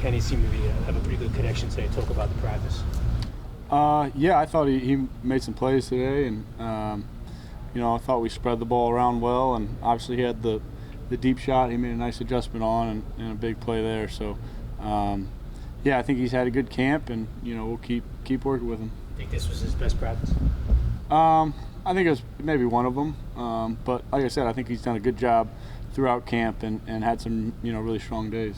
Kenny seemed to have a pretty good connection today. Talk about the practice. Yeah, I thought he made some plays today, and I thought we spread the ball around well, and obviously he had the deep shot. He made a nice adjustment on and a big play there. So, yeah, I think he's had a good camp, and we'll keep working with him. Think this was his best practice? I think it was maybe one of them, but like I said, I think he's done a good job throughout camp and had some really strong days.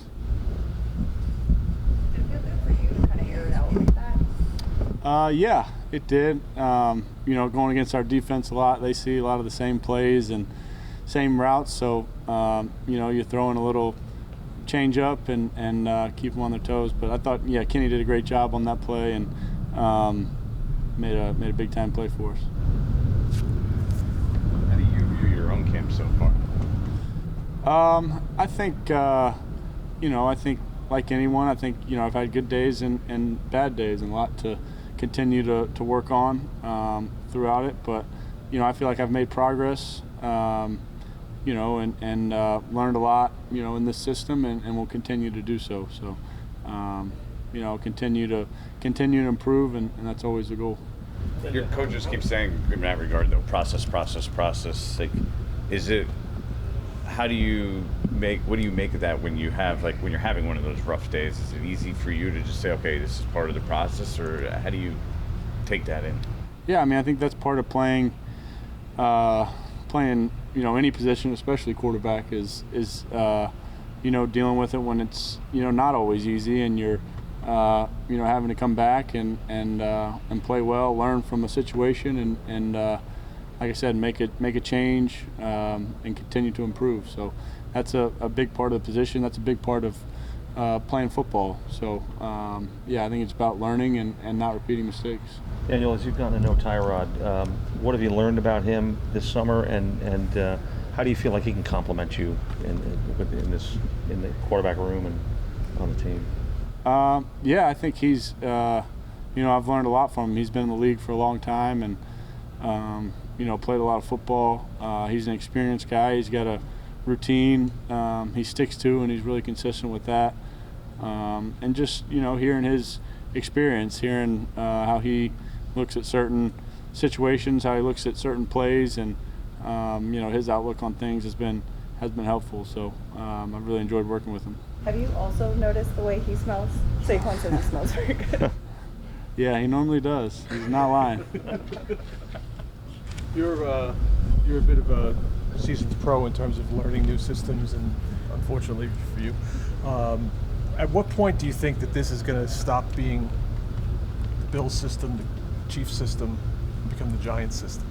Did it feel good for you to kind of air it out like that? Yeah, it did. Going against our defense a lot, they see a lot of the same plays and same routes, so you're throwing a little change up and keep them on their toes. But I thought, Kenny did a great job on that play and made a big time play for us. How do you view your own camp so far? I think I think like anyone, I think I've had good days and bad days, and a lot to continue to work on throughout it. But I feel like I've made progress. And learned a lot, in this system, and will continue to do so. So, continue to improve, and that's always the goal. Your coaches keep saying in that regard, though, process. Like, what do you make of that when you're having one of those rough days? Is it easy for you to just say, okay, this is part of the process, or how do you take that in? Yeah, I think that's part of playing any position, especially quarterback, is dealing with it when it's not always easy, and you're having to come back and play well, learn from a situation, and like I said, make a change and continue to improve. So that's a big part of the position. That's a big part of playing football. So I think it's about learning and not repeating mistakes. Daniel, as you've gotten to know Tyrod, what have you learned about him this summer, and how do you feel like he can complement you in the quarterback room and on the team? I think he's I've learned a lot from him. He's been in the league for a long time, and played a lot of football. He's an experienced guy. He's got a routine he sticks to, and he's really consistent with that. And just hearing his experience, hearing how he looks at certain situations, how he looks at certain plays, and his outlook on things has been helpful. So I've really enjoyed working with him. Have you also noticed the way he smells? Saquon says he smells very good. Yeah, he normally does. He's not lying. You're a bit of a seasoned pro in terms of learning new systems, and unfortunately for you, at what point do you think that this is going to stop being the Bills system, the Chiefs system, and become the Giants system?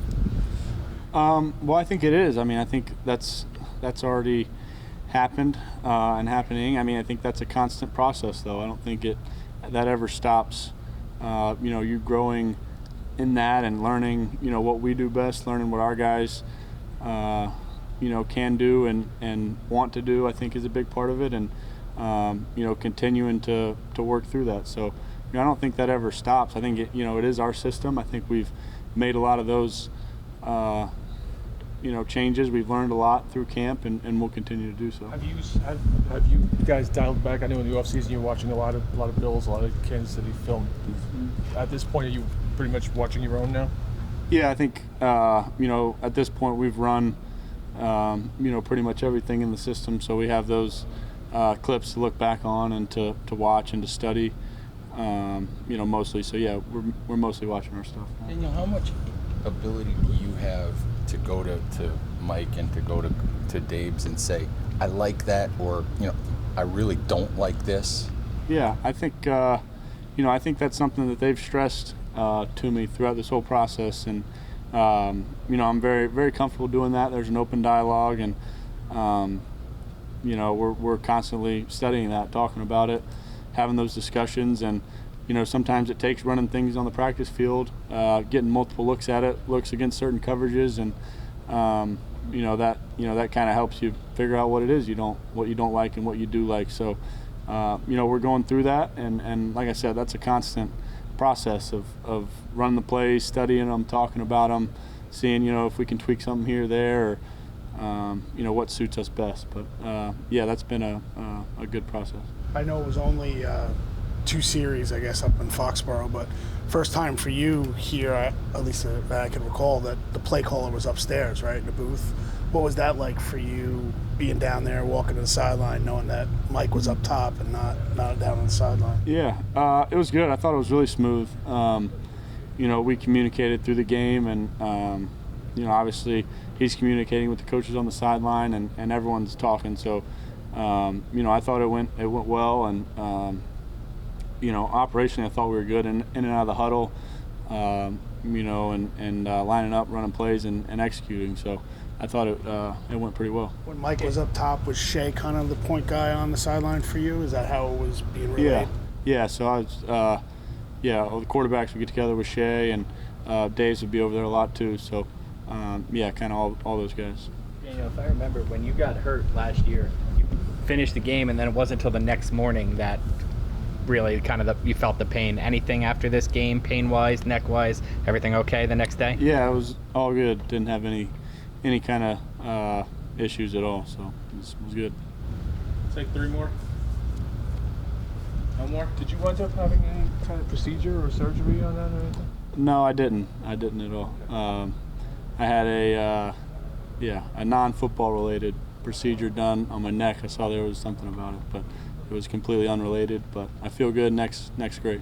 Well, I think it is. I think that's already happened and happening. I think that's a constant process, though. I don't think that ever stops. You growing in that and learning, what we do best, learning what our guys, can do and want to do, I think is a big part of it, and continuing to work through that. So, I don't think that ever stops. I think it is our system. I think we've made a lot of those, changes. We've learned a lot through camp, and we'll continue to do so. Have you guys dialed back? I know in the offseason you're watching a lot of Bills, a lot of Kansas City film. At this point, are you pretty much watching your own now? Yeah, I think at this point we've run pretty much everything in the system, so we have those clips to look back on and to watch and to study, mostly. So yeah, we're mostly watching our stuff. Daniel, how much ability do you have to go to Mike and to go to Dabes and say, I like that, or I really don't like this? Yeah, I think I think that's something that they've stressed to me throughout this whole process, and I'm very, very comfortable doing that. There's an open dialogue, and we're constantly studying that, talking about it, having those discussions, and sometimes it takes running things on the practice field, getting multiple looks at it, looks against certain coverages, and that kind of helps you figure out what it is what you don't like and what you do like. So we're going through that, and like I said, that's a constant process of running the plays, studying them, talking about them, seeing if we can tweak something here or there, what suits us best. But yeah, that's been a good process. I know it was only 2 series, I guess, up in Foxborough, but first time for you here, at least that I can recall, that the play caller was upstairs, right, in the booth. What was that like for you, being down there, walking to the sideline, knowing that Mike was up top and not down on the sideline? Yeah, it was good. I thought it was really smooth. We communicated through the game, and obviously he's communicating with the coaches on the sideline, and everyone's talking. So, I thought it went well, and operationally I thought we were good in and out of the huddle, and lining up, running plays, and executing. So I thought it went pretty well. When Mike was up top, was Shea kind of the point guy on the sideline for you? Is that how it was being relayed? Yeah. So I was, all the quarterbacks would get together with Shea, and Daves would be over there a lot too. So, kind of all those guys. If I remember, when you got hurt last year, you finished the game, and then it wasn't until the next morning that really you felt the pain. Anything after this game, pain-wise, neck-wise, everything okay the next day? Yeah, it was all good. Didn't have any kind of issues at all, so it was good. Take 3 more. No more? Did you wind up having any kind of procedure or surgery on that or anything? No, I didn't. I didn't at all. I had a non-football related procedure done on my neck. I saw there was something about it, but it was completely unrelated. But I feel good. Next great.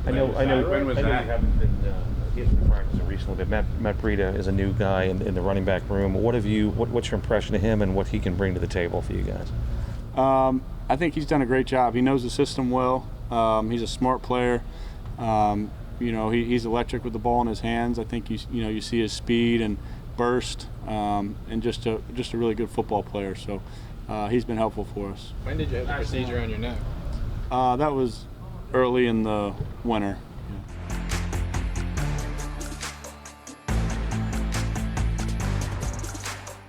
I know. When was I know that? you haven't been he hasn't been practicing recently, but Matt Breida is a new guy in the running back room. What's your impression of him and what he can bring to the table for you guys? I think he's done a great job. He knows the system well. He's a smart player. He's electric with the ball in his hands. I think you see his speed and burst, and just a really good football player. So he's been helpful for us. When did you have the procedure on your neck? That was early in the winter.